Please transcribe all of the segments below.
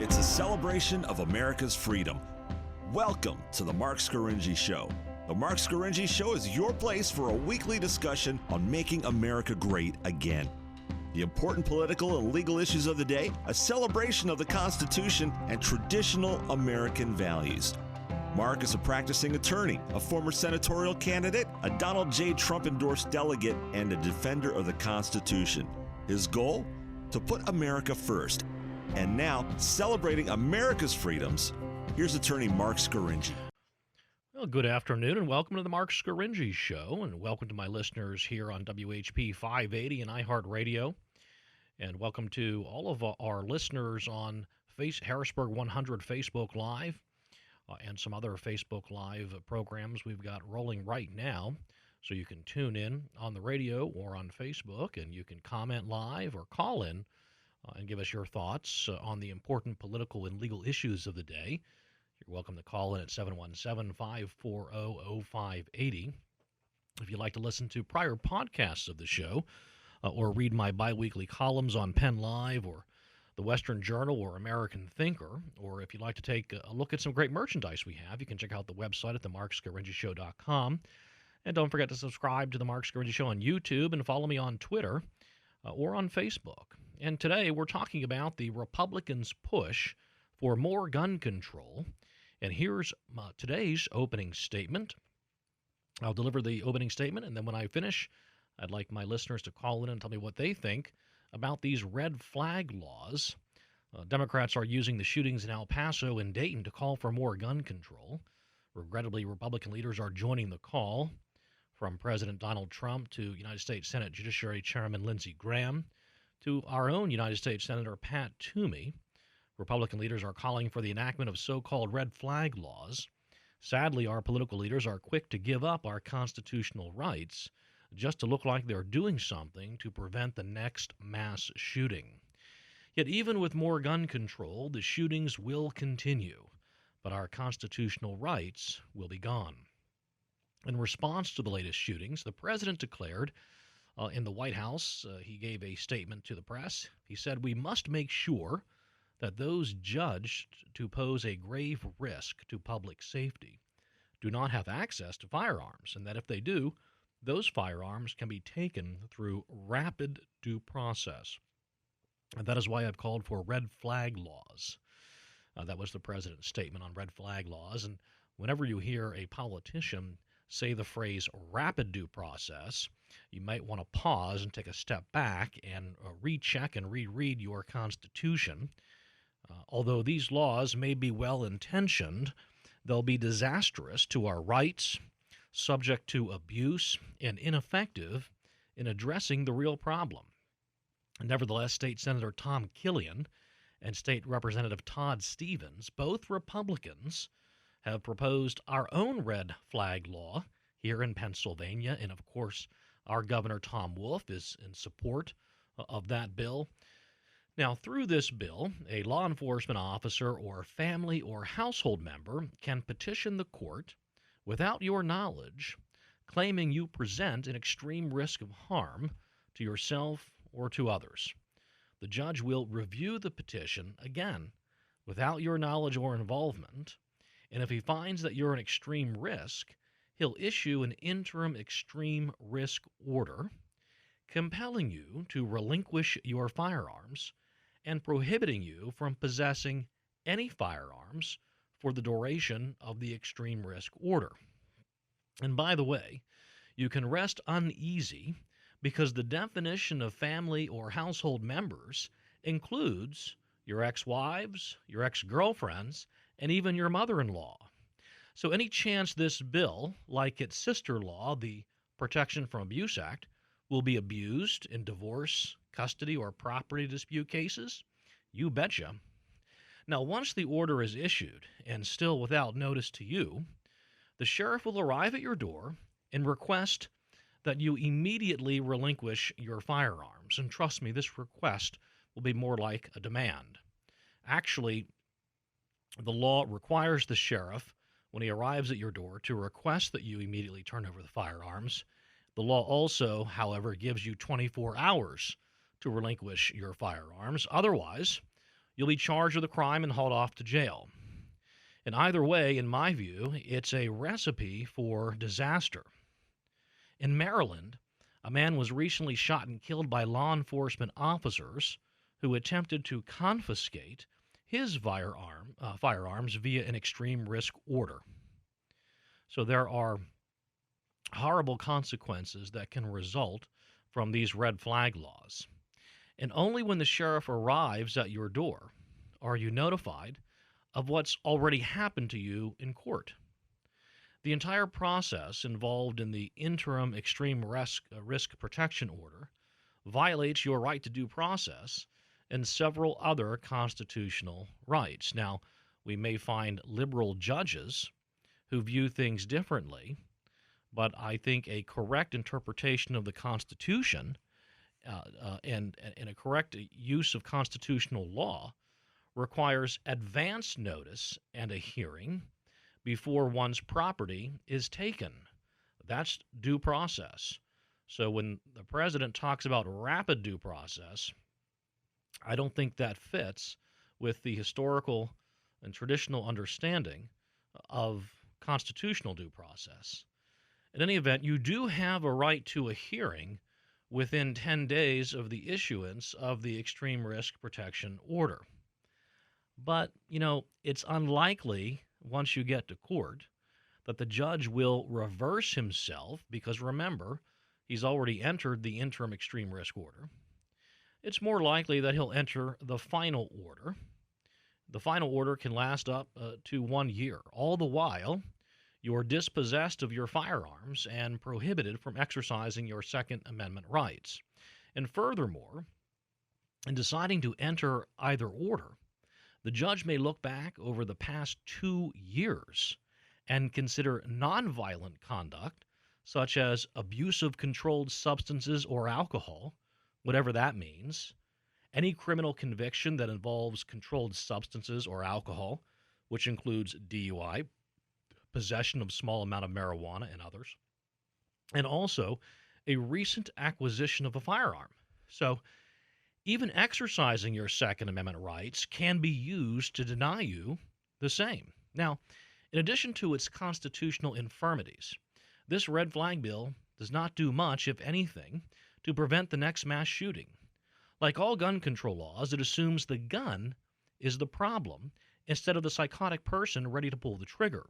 It's a celebration of America's freedom. Welcome to the Mark Scaringi Show. The Mark Scaringi Show is your place for a weekly discussion on making America great again. The important political and legal issues of the day, a celebration of the Constitution, and traditional American values. Mark is a practicing attorney, a former senatorial candidate, a Donald J. Trump-endorsed delegate, and a defender of the Constitution. His goal? To put America first. And now, celebrating America's freedoms, here's attorney Mark Scaringi. Well, good afternoon and welcome to the Mark Scaringi Show, and welcome to my listeners here on WHP 580 and iHeartRadio, and welcome to all of our listeners on Harrisburg 100 Facebook Live and some other Facebook Live programs we've got rolling right now. So you can tune in on the radio or on Facebook, and you can comment live or call in and give us your thoughts on the important political and legal issues of the day. You're welcome to call in at 717-540-0580. If you'd like to listen to prior podcasts of the show or read my biweekly columns on Penn Live or the Western Journal or American Thinker, or if you'd like to take a look at some great merchandise we have, you can check out the website at themarkscaringishow.com. And don't forget to subscribe to the Mark Scaringi Show on YouTube and follow me on Twitter or on Facebook. And today we're talking about the Republicans' push for more gun control. And here's today's opening statement. I'll deliver the opening statement, and then when I finish, I'd like my listeners to call in and tell me what they think about these red flag laws. Democrats are using the shootings in El Paso and Dayton to call for more gun control. Regrettably, Republican leaders are joining the call, from President Donald Trump to United States Senate Judiciary Chairman Lindsey Graham to our own United States Senator Pat Toomey. Republican leaders are calling for the enactment of so-called red flag laws. Sadly, our political leaders are quick to give up our constitutional rights just to look like they're doing something to prevent the next mass shooting. Yet even with more gun control, the shootings will continue, but our constitutional rights will be gone. In response to the latest shootings, the president declared in the White House, he gave a statement to the press. He said, "We must make sure that those judged to pose a grave risk to public safety do not have access to firearms, and that if they do, those firearms can be taken through rapid due process." And that is why I've called for red flag laws. That was the president's statement on red flag laws. And whenever you hear a politician say the phrase rapid due process, you might want to pause and take a step back and recheck and reread your Constitution. Although these laws may be well-intentioned, they'll be disastrous to our rights, subject to abuse, and ineffective in addressing the real problem. Nevertheless, State Senator Tom Killian and State Representative Todd Stevens, both Republicans, have proposed our own red flag law here in Pennsylvania. And of course, our Governor Tom Wolf is in support of that bill. Now, through this bill, a law enforcement officer or family or household member can petition the court without your knowledge, claiming you present an extreme risk of harm to yourself or to others. The judge will review the petition, again, without your knowledge or involvement, and if he finds that you're an extreme risk, he'll issue an interim extreme risk order compelling you to relinquish your firearms and prohibiting you from possessing any firearms for the duration of the extreme risk order. And by the way, you can rest uneasy because the definition of family or household members includes your ex-wives, your ex-girlfriends, and even your mother-in-law. So any chance this bill, like its sister law, the Protection from Abuse Act, will be abused in divorce, custody, or property dispute cases? You betcha. Now, once the order is issued, and still without notice to you, the sheriff will arrive at your door and request that you immediately relinquish your firearms. And trust me, this request will be more like a demand. Actually, the law requires the sheriff, when he arrives at your door, to request that you immediately turn over the firearms. The law also, however, gives you 24 hours to relinquish your firearms. Otherwise, you'll be charged with a crime and hauled off to jail. And either way, in my view, it's a recipe for disaster. In Maryland, a man was recently shot and killed by law enforcement officers who attempted to confiscate his firearms via an extreme risk order. So there are horrible consequences that can result from these red flag laws. And only when the sheriff arrives at your door are you notified of what's already happened to you in court. The entire process involved in the interim extreme risk protection order violates your right to due process and several other constitutional rights. Now, we may find liberal judges who view things differently, but I think a correct interpretation of the Constitution and a correct use of constitutional law requires advance notice and a hearing before one's property is taken. That's due process. So when the president talks about rapid due process, I don't think that fits with the historical and traditional understanding of constitutional due process. In any event, you do have a right to a hearing within 10 days of the issuance of the extreme risk protection order. But, it's unlikely once you get to court that the judge will reverse himself because, remember, he's already entered the interim extreme risk order. It's more likely that he'll enter the final order. The final order can last up to 1 year. All the while, you're dispossessed of your firearms and prohibited from exercising your Second Amendment rights. And furthermore, in deciding to enter either order, the judge may look back over the past 2 years and consider nonviolent conduct, such as abuse of controlled substances or alcohol, whatever that means, any criminal conviction that involves controlled substances or alcohol, which includes DUI, possession of small amount of marijuana and others, and also a recent acquisition of a firearm. So even exercising your Second Amendment rights can be used to deny you the same. Now, in addition to its constitutional infirmities, this red flag bill does not do much, if anything, to prevent the next mass shooting. Like all gun control laws, it assumes the gun is the problem instead of the psychotic person ready to pull the trigger.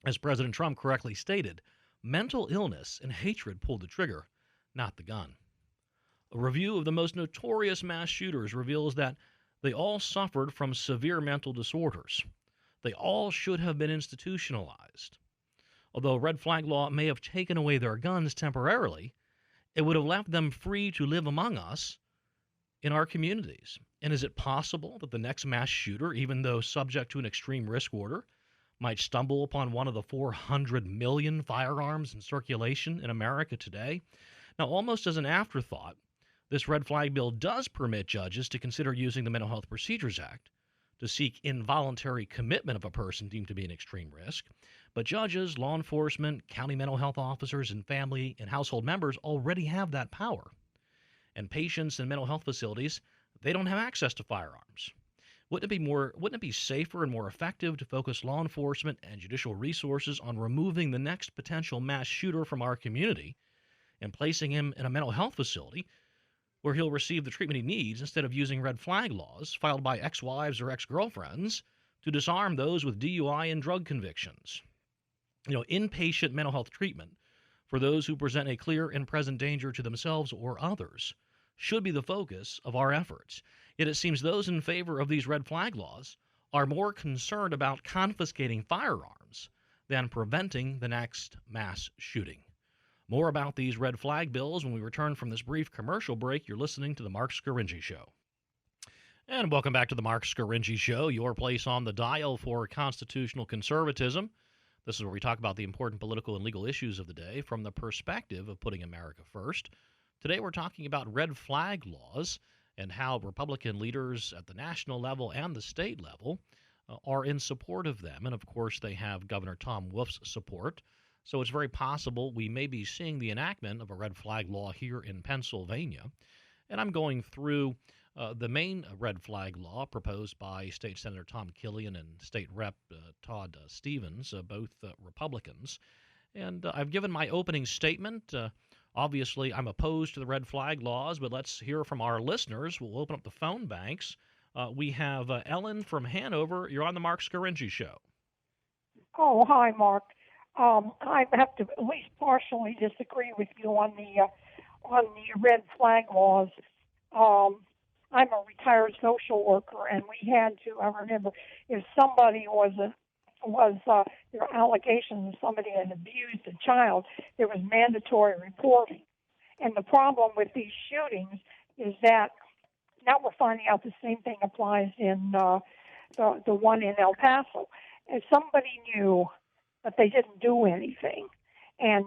As President Trump correctly stated, mental illness and hatred pulled the trigger, not the gun. A review of the most notorious mass shooters reveals that they all suffered from severe mental disorders. They all should have been institutionalized. Although red flag law may have taken away their guns temporarily, it would have left them free to live among us in our communities. And is it possible that the next mass shooter, even though subject to an extreme risk order, might stumble upon one of the 400 million firearms in circulation in America today? Now, almost as an afterthought, this red flag bill does permit judges to consider using the Mental Health Procedures Act to seek involuntary commitment of a person deemed to be an extreme risk. But judges, law enforcement, county mental health officers, and family and household members already have that power. And patients in mental health facilities, they don't have access to firearms. Wouldn't it be safer and more effective to focus law enforcement and judicial resources on removing the next potential mass shooter from our community and placing him in a mental health facility where he'll receive the treatment he needs, instead of using red flag laws filed by ex-wives or ex-girlfriends to disarm those with DUI and drug convictions? Inpatient mental health treatment for those who present a clear and present danger to themselves or others should be the focus of our efforts. Yet it seems those in favor of these red flag laws are more concerned about confiscating firearms than preventing the next mass shooting. More about these red flag bills when we return from this brief commercial break. You're listening to The Mark Scaringi Show. And welcome back to The Mark Scaringi Show, your place on the dial for constitutional conservatism. This is where we talk about the important political and legal issues of the day from the perspective of putting America first. Today we're talking about red flag laws and how Republican leaders at the national level and the state level are in support of them. And, of course, they have Governor Tom Wolf's support. So it's very possible we may be seeing the enactment of a red flag law here in Pennsylvania. And I'm going through The main red flag law proposed by State Senator Tom Killian and State Rep Todd Stevens, both Republicans. And I've given my opening statement. Obviously, I'm opposed to the red flag laws, but let's hear from our listeners. We'll open up the phone banks. We have Ellen from Hanover. You're on the Mark Scaringi Show. Oh, hi, Mark. I have to at least partially disagree with you on the red flag laws. I'm a retired social worker, and we had to. I remember if somebody there were allegations that somebody had abused a child, there was mandatory reporting. And the problem with these shootings is that now we're finding out the same thing applies in the one in El Paso. And somebody knew, but they didn't do anything. And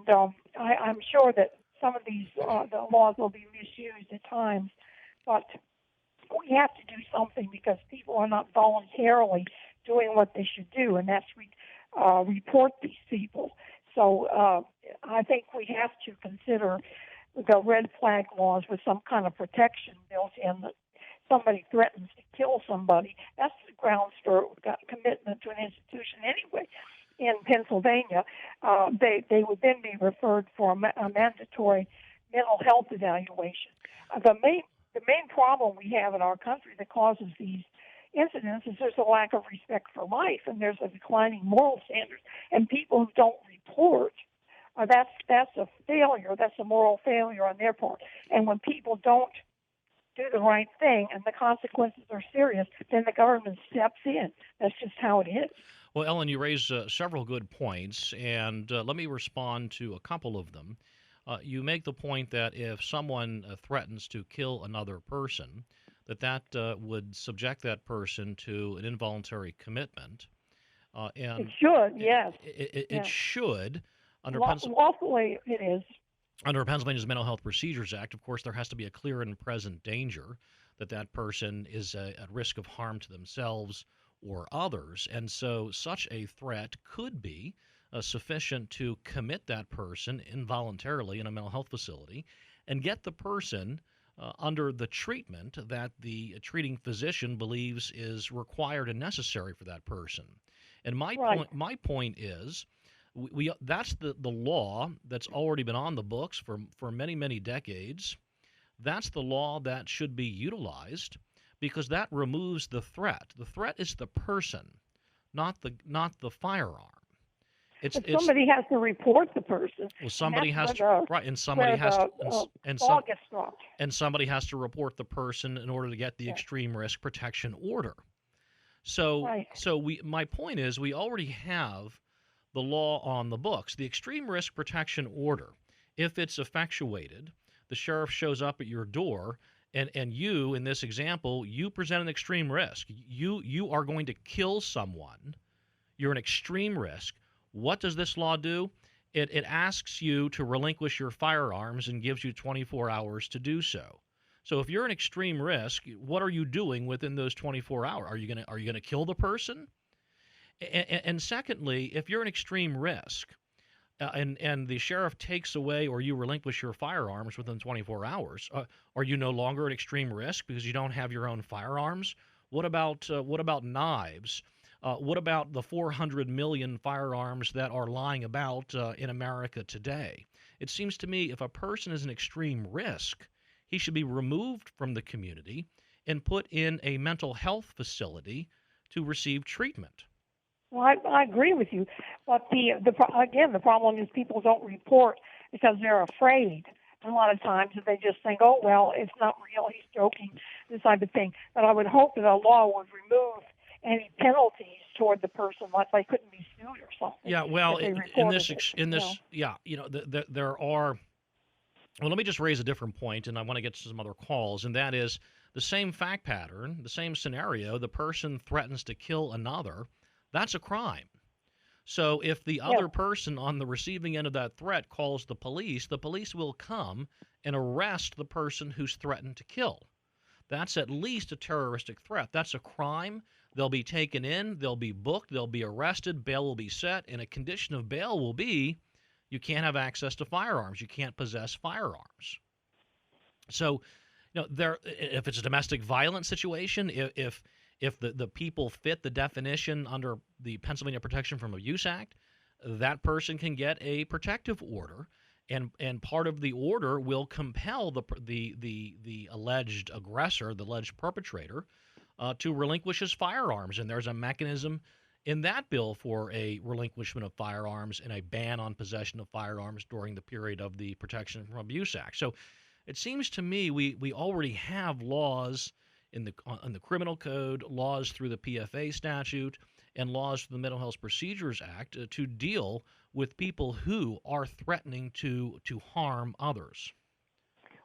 I'm sure that some of these the laws will be misused at times, but we have to do something because people are not voluntarily doing what they should do, and that's report these people. So I think we have to consider the red flag laws with some kind of protection built in. That somebody threatens to kill somebody, that's the grounds for commitment to an institution anyway. In Pennsylvania, they would then be referred for a mandatory mental health evaluation. The main problem we have in our country that causes these incidents is there's a lack of respect for life, and there's a declining moral standards. And people who don't report, that's a failure. That's a moral failure on their part. And when people don't do the right thing and the consequences are serious, then the government steps in. That's just how it is. Well, Ellen, you raised several good points, and let me respond to a couple of them. You make the point that if someone threatens to kill another person, that would subject that person to an involuntary commitment. And it should, yes. It should. Lawfully, it is. Under Pennsylvania's Mental Health Procedures Act, of course, there has to be a clear and present danger that person is at risk of harm to themselves or others. And so such a threat could be sufficient to commit that person involuntarily in a mental health facility and get the person under the treatment that the treating physician believes is required and necessary for that person. And my point is, that's the law that's already been on the books for many, many decades. That's the law that should be utilized because that removes the threat. The threat is the person, not the firearm. Somebody has to report the person. Well, somebody has to, right, and somebody has to, and somebody has to report the person in order to get the extreme risk protection order. So, my point is, we already have the law on the books. The extreme risk protection order, if it's effectuated, the sheriff shows up at your door, and you, in this example, you present an extreme risk. You are going to kill someone. You're an extreme risk. What does this law do? It asks you to relinquish your firearms and gives you 24 hours to do so. So if you're an extreme risk, what are you doing within those 24 hours? Are you gonna kill the person? And secondly, if you're an extreme risk, and the sheriff takes away or you relinquish your firearms within 24 hours, are you no longer an extreme risk because you don't have your own firearms? What about knives? What about the 400 million firearms that are lying about in America today? It seems to me if a person is an extreme risk, he should be removed from the community and put in a mental health facility to receive treatment. Well, I agree with you, but the problem is people don't report because they're afraid. And a lot of times they just think, oh, well, it's not real, he's joking, this type of thing. But I would hope that a law would remove any penalties toward the person, like they couldn't be sued or something. Yeah, well, there are. Well, let me just raise a different point, and I want to get to some other calls, and that is the same fact pattern, the same scenario. The person threatens to kill another. That's a crime. So if the other person on the receiving end of that threat calls the police will come and arrest the person who's threatened to kill. That's at least a terroristic threat. That's a crime. They'll be taken in, they'll be booked, they'll be arrested, bail will be set, and a condition of bail will be you can't have access to firearms. You can't possess firearms. So If it's a domestic violence situation, if the people fit the definition under the Pennsylvania Protection from Abuse Act, that person can get a protective order, and part of the order will compel the alleged aggressor, the alleged perpetrator, to relinquish his firearms. And there's a mechanism in that bill for a relinquishment of firearms and a ban on possession of firearms during the period of the Protection from Abuse Act. So it seems to me we already have laws in the criminal code, laws through the PFA statute, and laws through the Mental Health Procedures Act to deal with people who are threatening to harm others.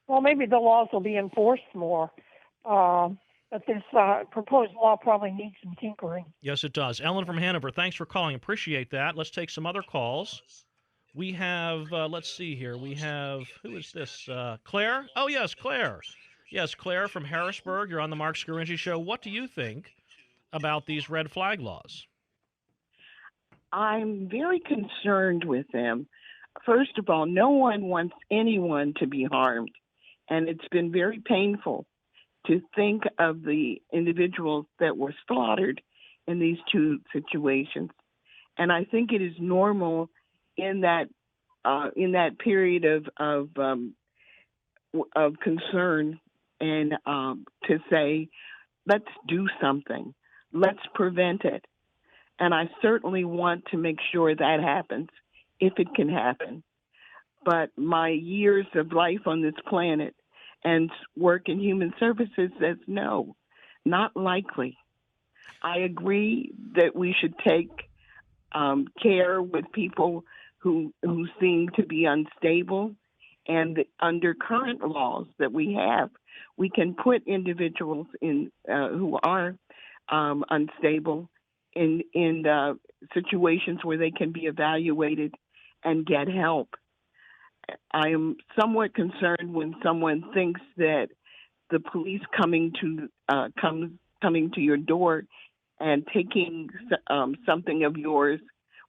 Well, maybe the laws will be enforced more. But this proposed law probably needs some tinkering. Yes, it does. Ellen from Hanover, thanks for calling. Appreciate that. Let's take some other calls. We have, let's see here. We have, who is this? Claire? Oh, yes, Claire. Yes, Claire from Harrisburg. You're on the Mark Scaringi Show. What do you think about these red flag laws? I'm very concerned with them. First of all, no one wants anyone to be harmed, and it's been very painful to think of the individuals that were slaughtered in these two situations. And I think it is normal in that period of concern and to say, let's do something, let's prevent it. And I certainly want to make sure that happens if it can happen. But my years of life on this planet and work in human services says no, not likely. I agree that we should take care with people who seem to be unstable, and under current laws that we have, we can put individuals in who are unstable in situations where they can be evaluated and get help. I am somewhat concerned when someone thinks that the police coming to your door and taking something of yours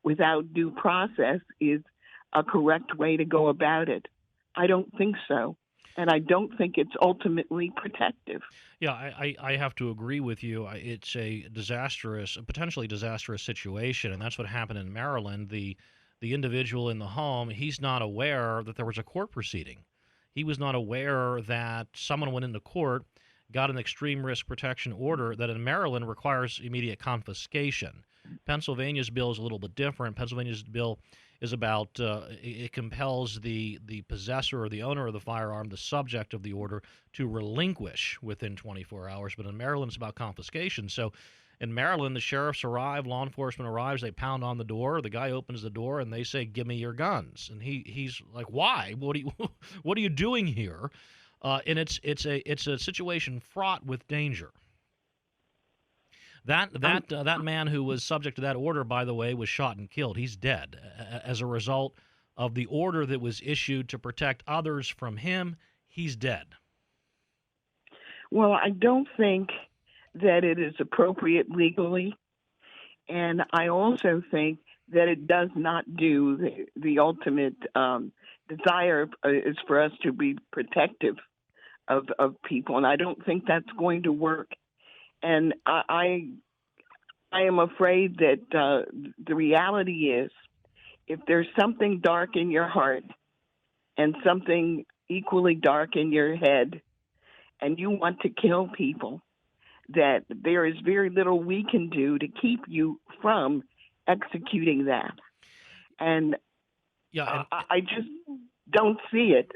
without due process is a correct way to go about it. I don't think so, and I don't think it's ultimately protective. Yeah, I have to agree with you. It's a potentially disastrous situation, and that's what happened in Maryland. The individual in the home, he's not aware that there was a court proceeding. He was not aware that someone went into court, got an extreme risk protection order that in Maryland requires immediate confiscation. Pennsylvania's bill is a little bit different. Pennsylvania's bill is about it compels the possessor or the owner of the firearm, the subject of the order, to relinquish within 24 hours. But in Maryland, it's about confiscation. So in Maryland, the sheriffs arrive, law enforcement arrives, they pound on the door. The guy opens the door and they say, "Give me your guns." And he's like, "Why? What are you doing here?" And it's a situation fraught with danger. That man who was subject to that order, by the way, was shot and killed. He's dead as a result of the order that was issued to protect others from him. He's dead. Well, I don't think that it is appropriate legally, and I also think that it does not do the ultimate desire is for us to be protective of people, and I don't think that's going to work. And I am afraid that the reality is, if there's something dark in your heart and something equally dark in your head, and you want to kill people, that there is very little we can do to keep you from executing that. And I just don't see it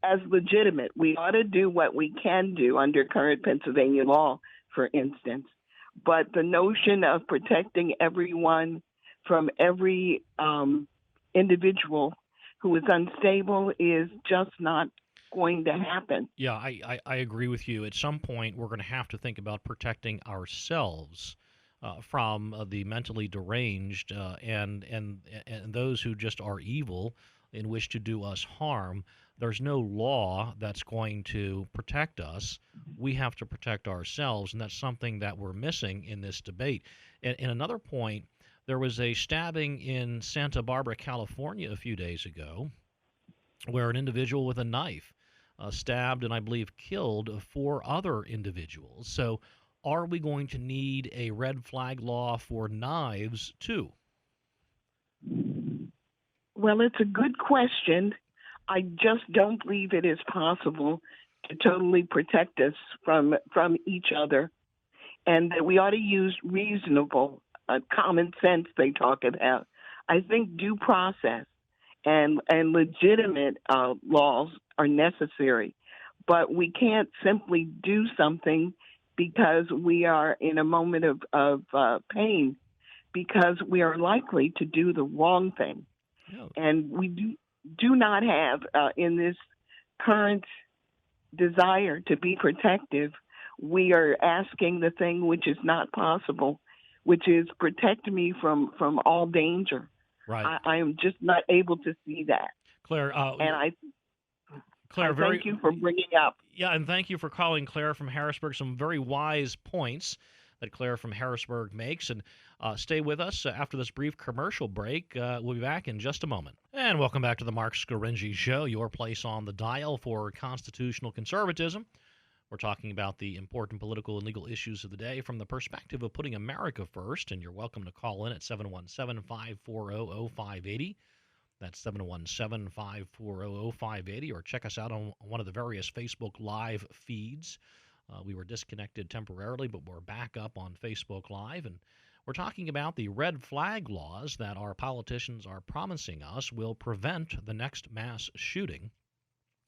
as legitimate. We ought to do what we can do under current Pennsylvania law, for instance. But the notion of protecting everyone from every individual who is unstable is just not going to happen. Yeah, I agree with you. At some point, we're going to have to think about protecting ourselves from the mentally deranged and those who just are evil and wish to do us harm. There's no law that's going to protect us. We have to protect ourselves, and that's something that we're missing in this debate. And another point, there was a stabbing in Santa Barbara, California a few days ago, where an individual with a knife stabbed and I believe killed 4 other individuals. So are we going to need a red flag law for knives too? Well, it's a good question. I just don't believe it is possible to totally protect us from each other, and that we ought to use reasonable, common sense. They talk about. I think due process and legitimate laws are necessary, but we can't simply do something because we are in a moment of pain, because we are likely to do the wrong thing. No. And we do not have, in this current desire to be protective, we are asking the thing which is not possible, which is protect me from all danger. Right. I am just not able to see that. Claire, Claire, thank you for bringing up. Yeah, and thank you for calling, Claire from Harrisburg. Some very wise points that Claire from Harrisburg makes. And stay with us after this brief commercial break. We'll be back in just a moment. And welcome back to the Mark Scaringi Show, your place on the dial for constitutional conservatism. We're talking about the important political and legal issues of the day from the perspective of putting America first. And you're welcome to call in at 717-540-0580. That's 717-540-0580, or check us out on one of the various Facebook Live feeds. We were disconnected temporarily, but we're back up on Facebook Live, and we're talking about the red flag laws that our politicians are promising us will prevent the next mass shooting.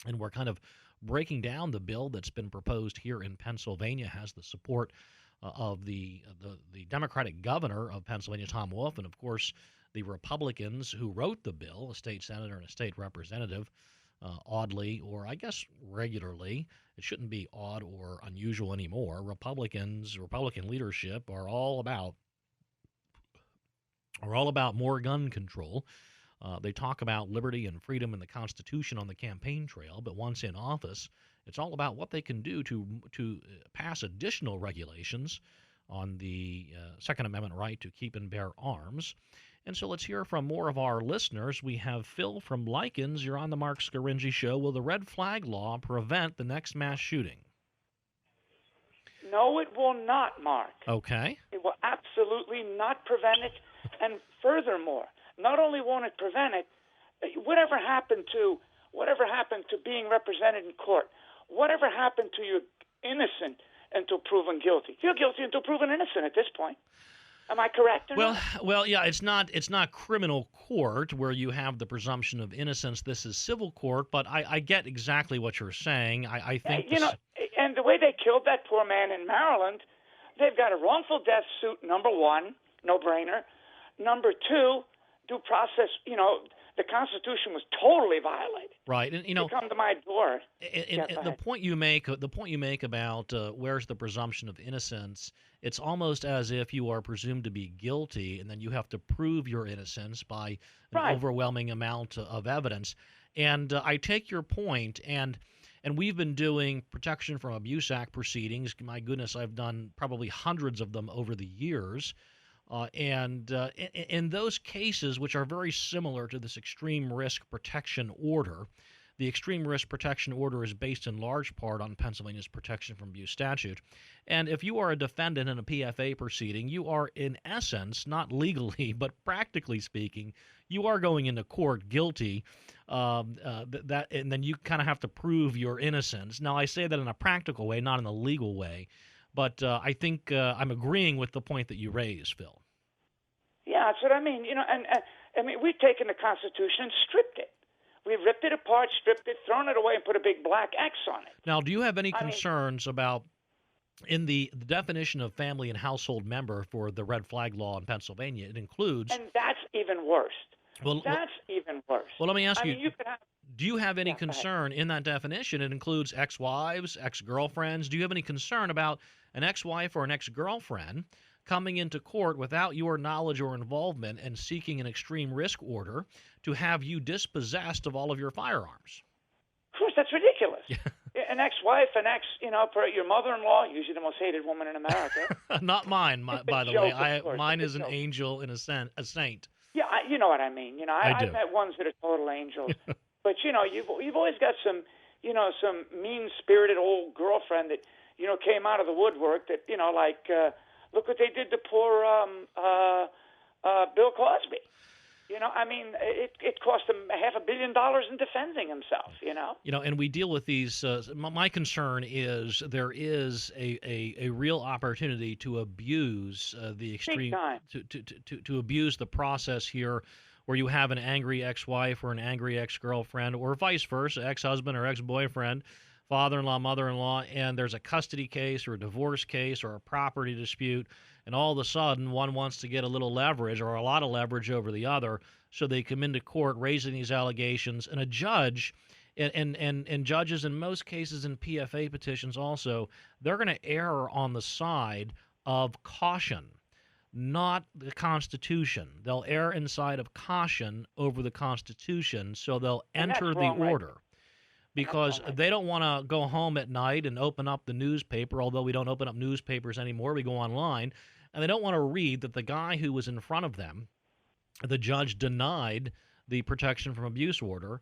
And we're kind of breaking down the bill that's been proposed here in Pennsylvania, has the support of the Democratic governor of Pennsylvania, Tom Wolf, and of course the Republicans who wrote the bill, a state senator and a state representative. Oddly, or I guess regularly, it shouldn't be odd or unusual anymore. Republican leadership are all about more gun control. They talk about liberty and freedom and the Constitution on the campaign trail, but once in office, it's all about what they can do to pass additional regulations on the Second Amendment right to keep and bear arms. And so let's hear from more of our listeners. We have Phil from Likens. You're on the Mark Scaringi Show. Will the red flag law prevent the next mass shooting? No, it will not, Mark. Okay. It will absolutely not prevent it. And furthermore, not only won't it prevent it, whatever happened to being represented in court? Whatever happened to you innocent until proven guilty? You're guilty until proven innocent at this point. Am I correct? Well, yeah. It's not criminal court where you have the presumption of innocence. This is civil court, but I get exactly what you're saying. I think and the way they killed that poor man in Maryland, they've got a wrongful death suit. Number one, no brainer. Number two, due process. The Constitution was totally violated. Right, and you come to my door. And the point you make about where's the presumption of innocence, it's almost as if you are presumed to be guilty, and then you have to prove your innocence by an overwhelming amount of evidence. And I take your point, and we've been doing Protection from Abuse Act proceedings. My goodness, I've done probably hundreds of them over the years. And in those cases, which are very similar to this extreme risk protection order, the extreme risk protection order is based in large part on Pennsylvania's Protection from Abuse statute. And if you are a defendant in a PFA proceeding, you are in essence, not legally, but practically speaking, you are going into court guilty. And then you kind of have to prove your innocence. Now, I say that in a practical way, not in a legal way. But I think I'm agreeing with the point that you raised, Phil. Yeah, that's what I mean. And we've taken the Constitution and stripped it. We've ripped it apart, stripped it, thrown it away, and put a big black X on it. Now, do you have any concerns about, in the definition of family and household member for the red flag law in Pennsylvania, it includes... And that's even worse. Well, even worse. Well, let me ask you, do you have any Yeah, concern in that definition? It includes ex-wives, ex-girlfriends. Do you have any concern about an ex-wife or an ex-girlfriend coming into court without your knowledge or involvement and seeking an extreme risk order to have you dispossessed of all of your firearms? Of course, that's ridiculous. An ex-wife, your mother-in-law, usually the most hated woman in America. Not mine, by the way. Mine is an angel and a saint. Yeah, you know what I mean. I've do. met ones that are total angels. But, you've always got some some mean-spirited old girlfriend that, came out of the woodwork that, look what they did to poor Bill Cosby. It cost him $500 million in defending himself, And we deal with these. My concern is there is a real opportunity to abuse the extreme, Big time. to abuse the process here, where you have an angry ex-wife or an angry ex-girlfriend, or vice versa, ex-husband or ex-boyfriend, father-in-law, mother-in-law, and there's a custody case or a divorce case or a property dispute, and all of a sudden one wants to get a little leverage or a lot of leverage over the other, so they come into court raising these allegations, and a judge and judges in most cases in PFA petitions also, they're going to err on the side of caution, not the Constitution. They'll err inside of caution over the Constitution, so they'll enter the order. Because they don't want to go home at night and open up the newspaper, although we don't open up newspapers anymore, we go online, and they don't want to read that the guy who was in front of them, the judge denied the protection from abuse order,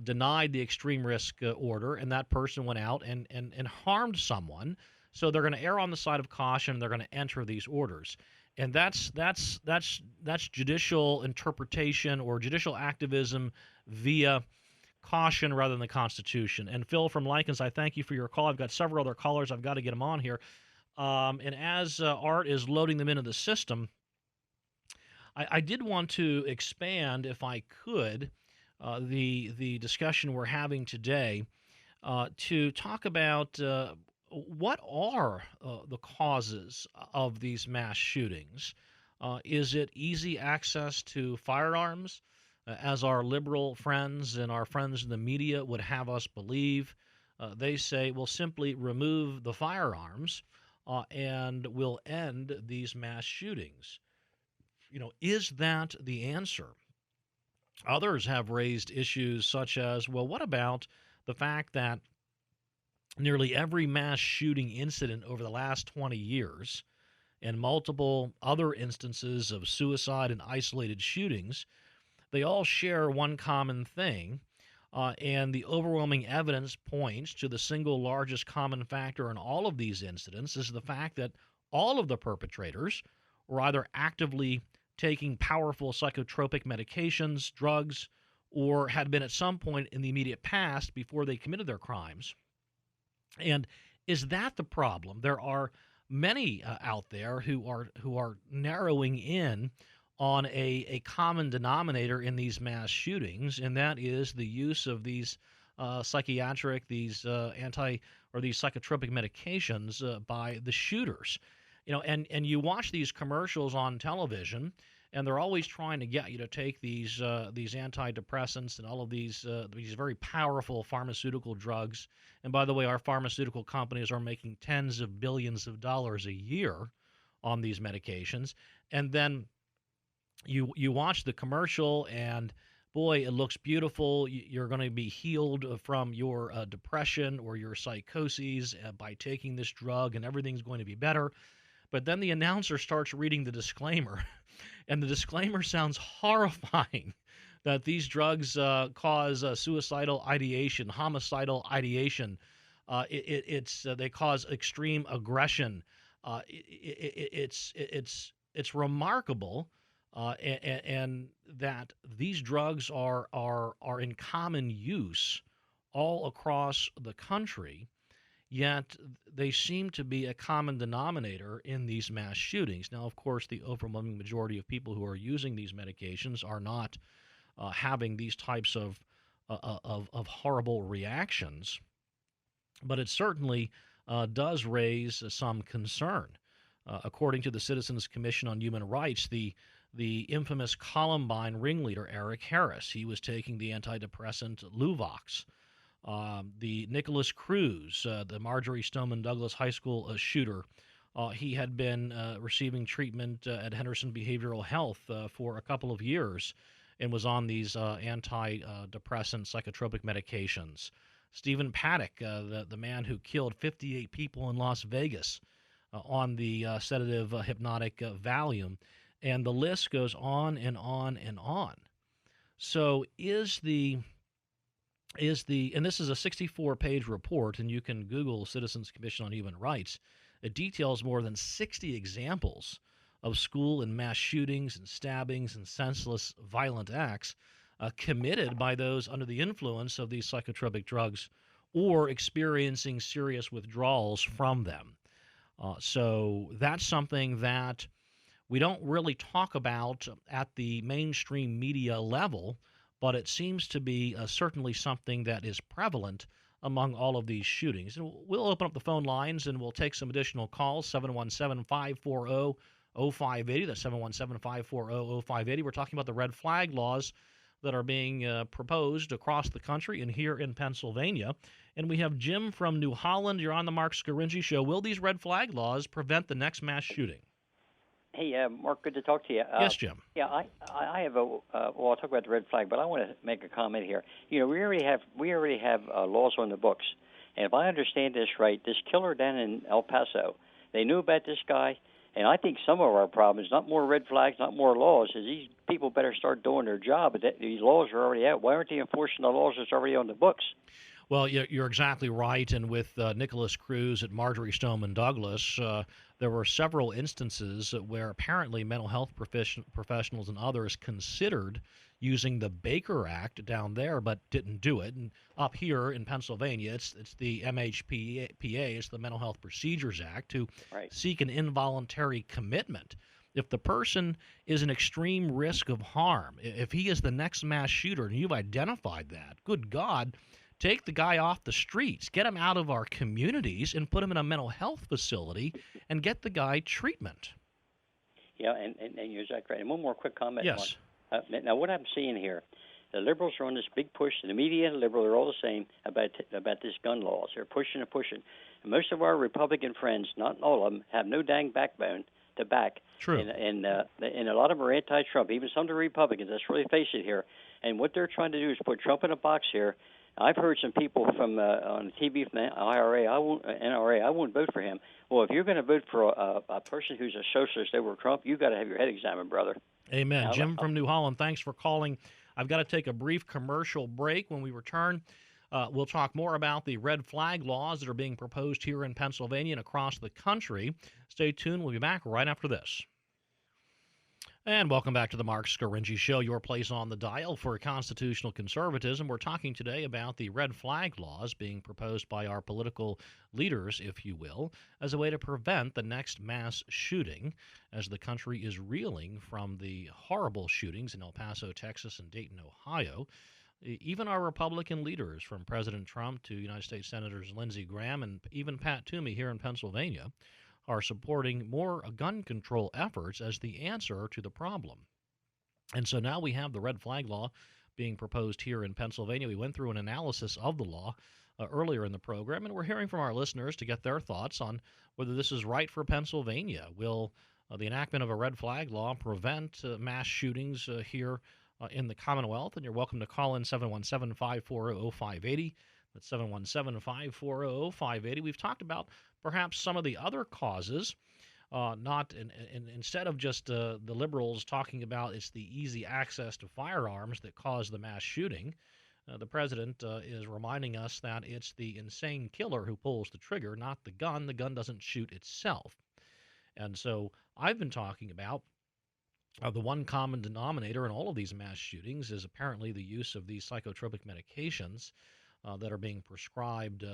denied the extreme risk order, and that person went out and harmed someone. So they're going to err on the side of caution. They're going to enter these orders. And that's judicial interpretation or judicial activism via caution rather than the Constitution. And Phil from Likens, I thank you for your call. I've got several other callers. I've got to get them on here. And as Art is loading them into the system, I did want to expand, if I could, the discussion we're having today to talk about what are the causes of these mass shootings. Is it easy access to firearms? As our liberal friends and our friends in the media would have us believe, they say, we'll simply remove the firearms and we'll end these mass shootings. Is that the answer? Others have raised issues such as, well, what about the fact that nearly every mass shooting incident over the last 20 years and multiple other instances of suicide and isolated shootings, they all share one common thing, and the overwhelming evidence points to the single largest common factor in all of these incidents is the fact that all of the perpetrators were either actively taking powerful psychotropic medications, drugs, or had been at some point in the immediate past before they committed their crimes. And is that the problem? There are many out there who are narrowing in on a common denominator in these mass shootings, and that is the use of these psychiatric, these these psychotropic medications by the shooters. And you watch these commercials on television, and they're always trying to get you to take these antidepressants and all of these very powerful pharmaceutical drugs. And by the way, our pharmaceutical companies are making tens of billions of dollars a year on these medications, and then you watch the commercial, and boy, it looks beautiful. You're going to be healed from your depression or your psychoses by taking this drug, and everything's going to be better. But then the announcer starts reading the disclaimer, and the disclaimer sounds horrifying, that these drugs cause suicidal ideation, homicidal ideation. They cause extreme aggression. It's remarkable. And that these drugs are in common use all across the country, yet they seem to be a common denominator in these mass shootings. Now, of course, the overwhelming majority of people who are using these medications are not having these types of horrible reactions, but it certainly does raise some concern. According to the Citizens Commission on Human Rights, the infamous Columbine ringleader, Eric Harris, he was taking the antidepressant Luvox. The Nicholas Cruz, the Marjorie Stoneman Douglas High School shooter, he had been receiving treatment at Henderson Behavioral Health for a couple of years and was on these antidepressant psychotropic medications. Stephen Paddock, the man who killed 58 people in Las Vegas on the sedative hypnotic Valium. And the list goes on and on and on. So is the and this is a 64-page report, and you can Google Citizens Commission on Human Rights. It details more than 60 examples of school and mass shootings and stabbings and senseless violent acts committed by those under the influence of these psychotropic drugs or experiencing serious withdrawals from them. So that's something that we don't really talk about at the mainstream media level, but it seems to be certainly something that is prevalent among all of these shootings. And we'll open up the phone lines and we'll take some additional calls, 717-540-0580. That's 717-540-0580. We're talking about the red flag laws that are being proposed across the country and here in Pennsylvania. And we have Jim from New Holland. You're on the Mark Scaringi Show. Will these red flag laws prevent the next mass shooting? Hey, Mark, good to talk to you. Yes, Jim. Yeah, I have well, I'll talk about the red flag, but I want to make a comment here. You know, we already have laws on the books, and if I understand this right, this killer down in El Paso, they knew about this guy, and I think some of our problems, not more red flags, not more laws, is these people better start doing their job. But these laws are already out. Why aren't they enforcing the laws that's already on the books? Well, you're exactly right. And with Nicholas Cruz at Marjorie Stoneman Douglas, there were several instances where apparently mental health professionals and others considered using the Baker Act down there, but didn't do it. And up here in Pennsylvania, it's the MHPA, it's the Mental Health Procedures Act, to seek an involuntary commitment. If the person is an extreme risk of harm, if he is the next mass shooter, and you've identified that, good God, take the guy off the streets, get him out of our communities, and put him in a mental health facility and get the guy treatment. Yeah, and you're exactly right. And one more quick comment. Yes. Now, what I'm seeing here, the liberals are on this big push. The media and the liberal are all the same about this gun laws. They're pushing and pushing. And most of our Republican friends, not all of them, have no dang backbone to back. True. And a lot of them are anti-Trump, even some of the Republicans. Let's really face it here. And what they're trying to do is put Trump in a box here. I've heard some people from on TV from the NRA, I won't vote for him. Well, if you're going to vote for a person who's a socialist over Trump, you've got to have your head examined, brother. Amen. Now, Jim from New Holland, thanks for calling. I've got to take a brief commercial break. When we return, we'll talk more about the red flag laws that are being proposed here in Pennsylvania and across the country. Stay tuned. We'll be back right after this. And welcome back to the Mark Scaringi Show, your place on the dial for constitutional conservatism. We're talking today about the red flag laws being proposed by our political leaders, if you will, as a way to prevent the next mass shooting as the country is reeling from the horrible shootings in El Paso, Texas, and Dayton, Ohio. Even our Republican leaders, from President Trump to United States Senators Lindsey Graham and even Pat Toomey here in Pennsylvania, are supporting more gun control efforts as the answer to the problem. And so now we have the red flag law being proposed here in Pennsylvania. We went through an analysis of the law earlier in the program, and we're hearing from our listeners to get their thoughts on whether this is right for Pennsylvania. Will the enactment of a red flag law prevent mass shootings here in the Commonwealth? And you're welcome to call in 717-540-0580. That's 717-540-0580. We've talked about perhaps some of the other causes, instead of just the liberals talking about it's the easy access to firearms that cause the mass shooting. The president is reminding us that it's the insane killer who pulls the trigger, not the gun. The gun doesn't shoot itself. And so I've been talking about the one common denominator in all of these mass shootings is apparently the use of these psychotropic medications that are being prescribed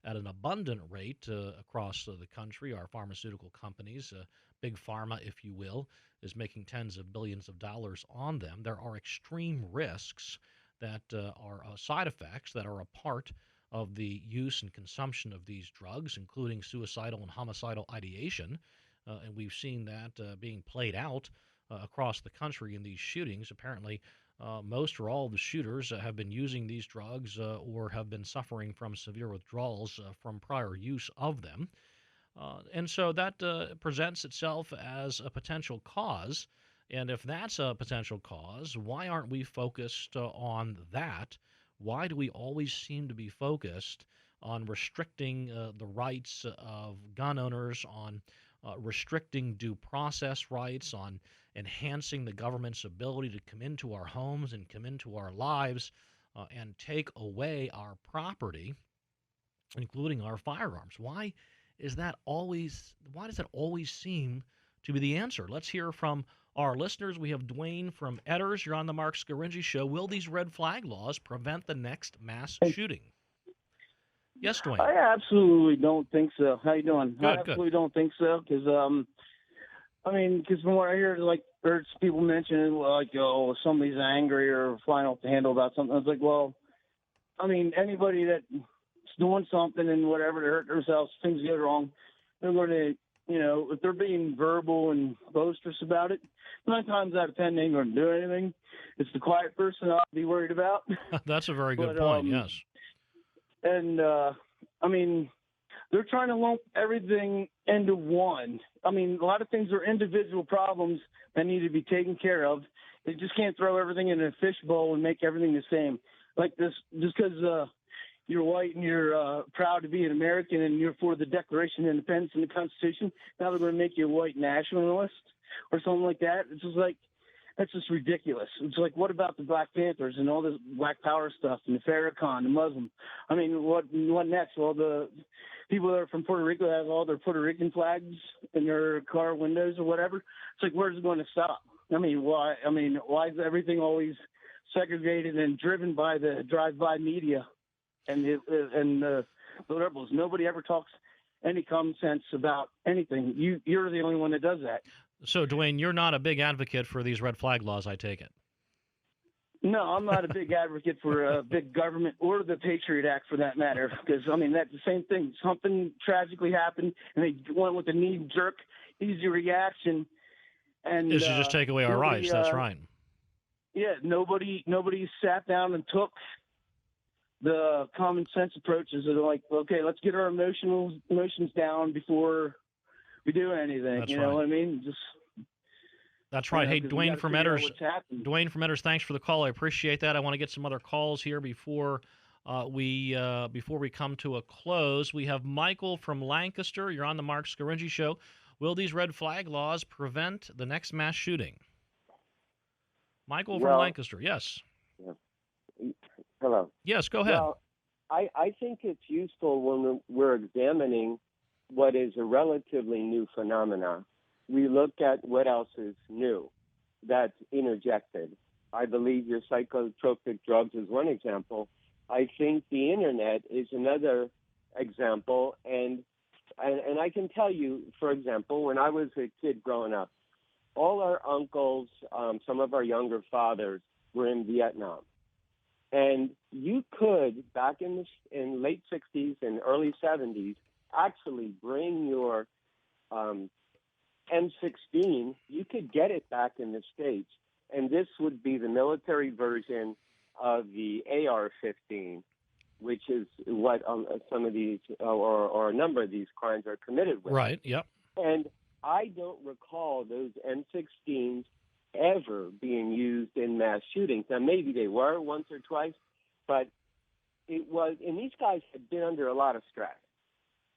at an abundant rate across the country. Our pharmaceutical companies, big pharma, if you will, is making tens of billions of dollars on them. There are extreme risks that are side effects that are a part of the use and consumption of these drugs, including suicidal and homicidal ideation. And we've seen that being played out across the country in these shootings. Apparently, most or all of the shooters have been using these drugs or have been suffering from severe withdrawals from prior use of them. And so that presents itself as a potential cause. And if that's a potential cause, why aren't we focused on that? Why do we always seem to be focused on restricting the rights of gun owners, on restricting due process rights, on enhancing the government's ability to come into our homes and come into our lives, and take away our property, including our firearms. Why does that always seem to be the answer? Let's hear from our listeners. We have Dwayne from Edders. You're on the Mark Scaringi Show. Will these red flag laws prevent the next mass shooting? Yes, Dwayne. I absolutely don't think so. How you doing? Good, I absolutely don't think so because because from what I hear, like there's people mentioning like, oh, somebody's angry or flying off the handle about something. It's like, well, anybody that's doing something and whatever to hurt themselves, things go wrong, they're going to, if they're being verbal and boisterous about it, 9 times out of 10 they ain't going to do anything. It's the quiet person I'll be worried about. That's a very good point. Yes. And they're trying to lump everything into one. A lot of things are individual problems that need to be taken care of. They just can't throw everything in a fishbowl and make everything the same. Like this, just because you're white and you're proud to be an American and you're for the Declaration of Independence and the Constitution, now they're going to make you a white nationalist or something like that. It's just like, that's just ridiculous. It's like, what about the Black Panthers and all this Black Power stuff and the Farrakhan, the Muslim? What next? Well, the people that are from Puerto Rico have all their Puerto Rican flags in their car windows or whatever. It's like, where's it going to stop? Why? Why is everything always segregated and driven by the drive-by media and the liberals? Nobody ever talks any common sense about anything. You're the only one that does that. So, Dwayne, you're not a big advocate for these red flag laws, I take it. No, I'm not a big advocate for big government or the Patriot Act for that matter, because, that's the same thing. Something tragically happened, and they went with a knee-jerk, easy reaction. And is to just take away our rights. That's right. Yeah, nobody sat down and took the common sense approaches of like, okay, let's get our emotions down before we do anything. That's you right. know what I mean? That's right. Hey, Dwayne from Edders. Dwayne from Edders, thanks for the call. I appreciate that. I want to get some other calls here before we come to a close. We have Michael from Lancaster. You're on the Mark Scaringi Show. Will these red flag laws prevent the next mass shooting? Michael from Lancaster. Yes. Hello. Yes, go ahead. Well, I think it's useful when we're examining what is a relatively new phenomenon. We look at what else is new that's interjected. I believe your psychotropic drugs is one example. I think the internet is another example. And I can tell you, for example, when I was a kid growing up, all our uncles, some of our younger fathers were in Vietnam. And you could, back in late 60s and early 70s, actually bring your M16, you could get it back in the States. And this would be the military version of the AR-15, which is what some of these or a number of these crimes are committed with. Right, yep. And I don't recall those M16s ever being used in mass shootings. Now, maybe they were once or twice, but it was, and these guys had been under a lot of stress.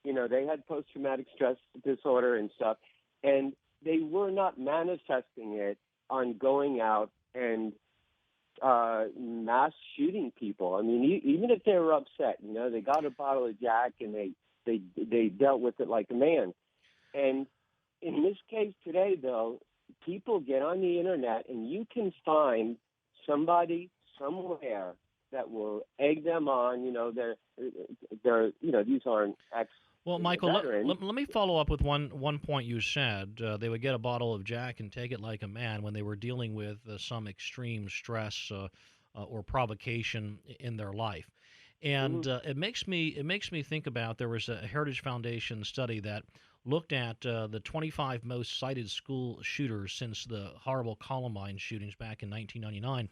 They had post-traumatic stress disorder and stuff, and they were not manifesting it on going out and mass shooting people. Even if they were upset, they got a bottle of Jack and they dealt with it like a man. And in this case today, though, people get on the internet and you can find somebody somewhere that will egg them on. These aren't ex. Well, Michael, let me follow up with one point you said. They would get a bottle of Jack and take it like a man when they were dealing with some extreme stress or provocation in their life. And it makes me think about, there was a Heritage Foundation study that looked at the 25 most cited school shooters since the horrible Columbine shootings back in 1999.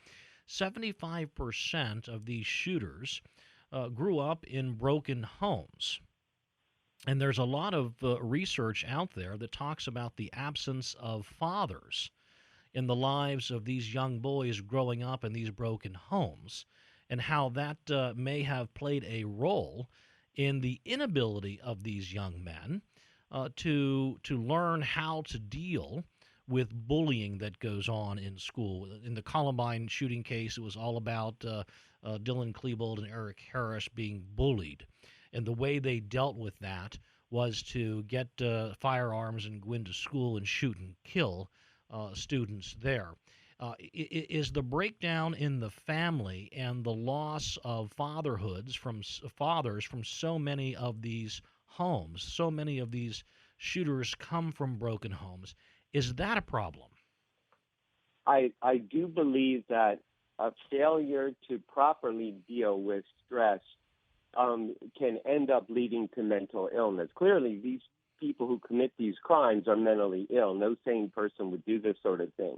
75% of these shooters grew up in broken homes. And there's a lot of research out there that talks about the absence of fathers in the lives of these young boys growing up in these broken homes, and how that may have played a role in the inability of these young men to learn how to deal with bullying that goes on in school. In the Columbine shooting case, it was all about Dylan Klebold and Eric Harris being bullied. And the way they dealt with that was to get firearms and go into school and shoot and kill students there. Is the breakdown in the family and the loss of fatherhoods from fathers from so many of these homes, so many of these shooters come from broken homes, is that a problem? I do believe that a failure to properly deal with stress can end up leading to mental illness. Clearly, these people who commit these crimes are mentally ill. No sane person would do this sort of thing.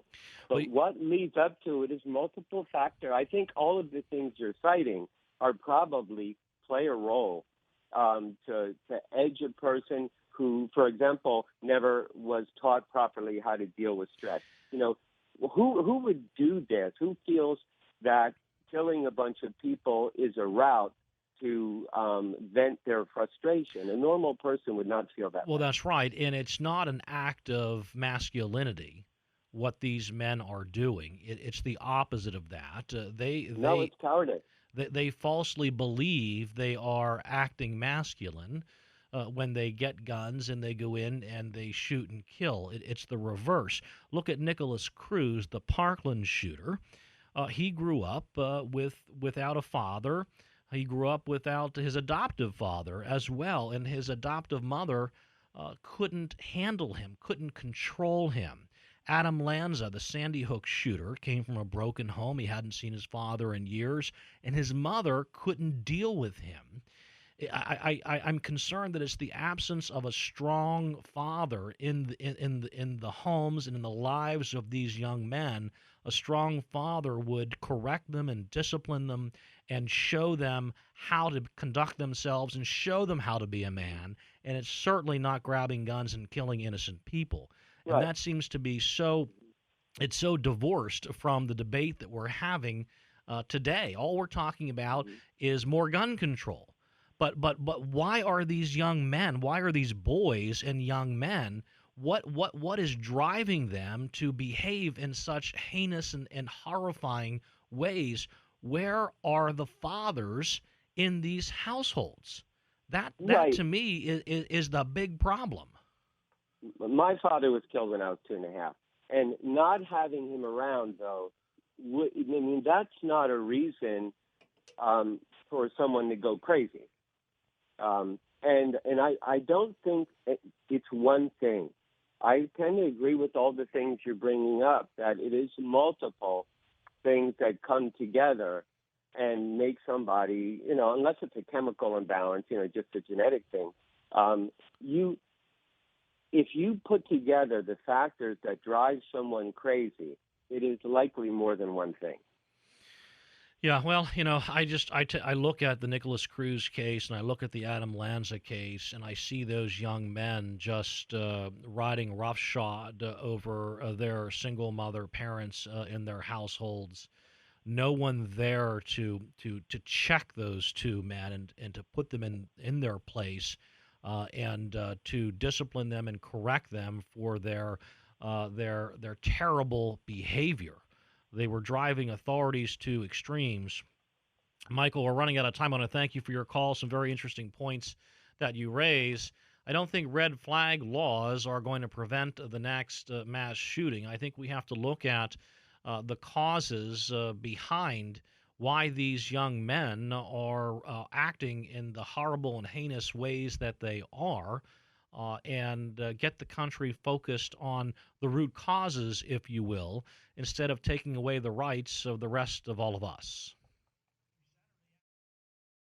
But what leads up to it is multiple factor. I think all of the things you're citing are probably play a role to edge a person who, for example, never was taught properly how to deal with stress. You know, who would do this? Who feels that killing a bunch of people is a route to vent their frustration? A normal person would not feel that. Well, that's right, and it's not an act of masculinity what these men are doing. It's the opposite of that. No, it's cowardice. They falsely believe they are acting masculine when they get guns and they go in and they shoot and kill. It's the reverse. Look at Nicholas Cruz, the Parkland shooter. He grew up without a father. He grew up without his adoptive father as well, and his adoptive mother couldn't handle him, couldn't control him. Adam Lanza, the Sandy Hook shooter, came from a broken home. He hadn't seen his father in years, and his mother couldn't deal with him. I'm concerned that it's the absence of a strong father in the homes and in the lives of these young men. A strong father would correct them and discipline them and show them how to conduct themselves and show them how to be a man. And it's certainly not grabbing guns and killing innocent people. Right. And that seems to be it's so divorced from the debate that we're having today. All we're talking about is more gun control. But why are these young men, why are these boys and young men, what is driving them to behave in such heinous and horrifying ways? Where are the fathers in these households? That Right. to me is the big problem. My father was killed when I was 2.5. And not having him around, though, that's not a reason for someone to go crazy. And I don't think it's one thing. I tend to agree with all the things you're bringing up, that it is multiple things that come together and make somebody, unless it's a chemical imbalance, just a genetic thing, if you put together the factors that drive someone crazy, it is likely more than one thing. Yeah, well, I look at the Nicholas Cruz case and I look at the Adam Lanza case and I see those young men just riding roughshod over their single mother parents in their households. No one there to check those two men and to put them in their place and to discipline them and correct them for their terrible behavior. They were driving authorities to extremes. Michael, we're running out of time. I want to thank you for your call. Some very interesting points that you raise. I don't think red flag laws are going to prevent the next mass shooting. I think we have to look at the causes behind why these young men are acting in the horrible and heinous ways that they are. And get the country focused on the root causes, if you will, instead of taking away the rights of the rest of all of us.